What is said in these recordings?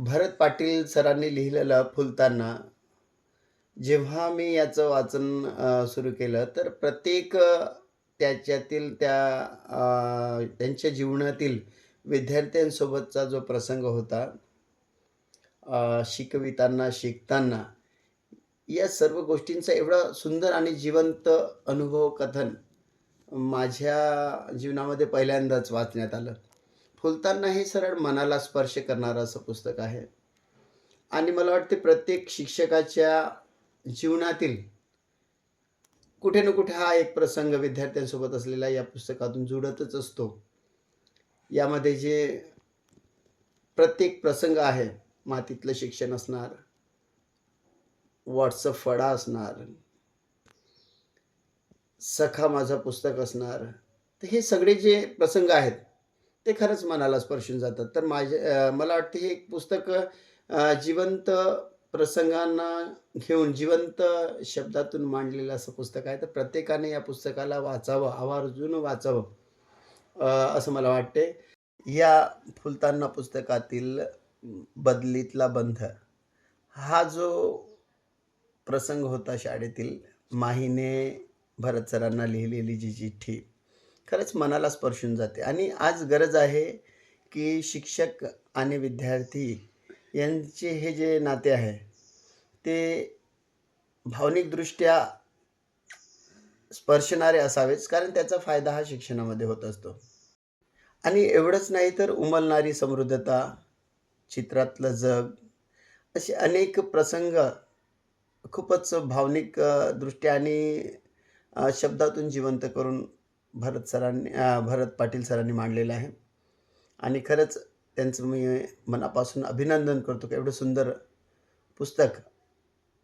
भरत पाटील सरांनी लिहिलेलं फुलताना, जेव्हा मी याचं वाचन सुरू केलं, तर प्रत्येक त्याच्यातील त्यांच्या जीवनातील विद्यार्थ्यांसोबतचा जो प्रसंग होता, शिकविताना, शिकताना, या सर्व गोष्टींचा एवढा सुंदर आणि जिवंत अनुभव कथन माझ्या जीवनामध्ये पहिल्यांदाच वाचण्यात आलं. फुलताना हे सरळ मनाला स्पर्श करणारं असं पुस्तक आहे आणि मला वाटते प्रत्येक शिक्षकाच्या जीवनातील कुठे ना कुठे हा एक प्रसंग विद्यार्थ्यांसोबत असलेला या पुस्तकातून जुळतच असतो. यामध्ये जे प्रत्येक प्रसंग आहे, मातीतलं शिक्षण असणार, WhatsApp फळा असणार, सखा माझा पुस्तक असणार. तर हे सगळे जे प्रसंग आहेत, ते खरंच मनाला स्पर्शून जातात. तर मला वाटतं हे एक पुस्तक जिवंत प्रसंगांना घेऊन जिवंत शब्दातून मांडलेलं असं पुस्तक आहे. तर प्रत्येकाने या पुस्तकाला वाचावं, आवर्जून वाचावं असं मला वाटते. या फुलताना पुस्तकातील बदलीतला बंध हा जो प्रसंग होता शाळेतील, माहीने भरत सरांना लिहिलेली जी चिठ्ठी, खरंच मनाला स्पर्शून जाते आणि आज गरज आहे, की शिक्षक आणि विद्यार्थी यांचे हे जे नाते आहे, ते भावनिकदृष्ट्या स्पर्शणारे असावेच, कारण त्याचा फायदा हा शिक्षणामध्ये होत असतो. आणि एवढंच नाही तर उमलणारी समृद्धता, चित्रातलं जग, असे अनेक प्रसंग खूपच भावनिक दृष्ट्या आणि शब्दातून जिवंत करून भरत पाटील सरांनी मांडलेलं आहे आणि खरंच त्यांचं मी मनापासून अभिनंदन करतो, की एवढं सुंदर पुस्तक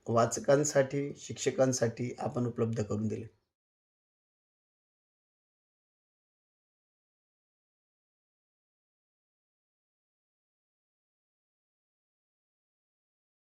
वाचकांसाठी, शिक्षकांसाठी आपण उपलब्ध करून दिले.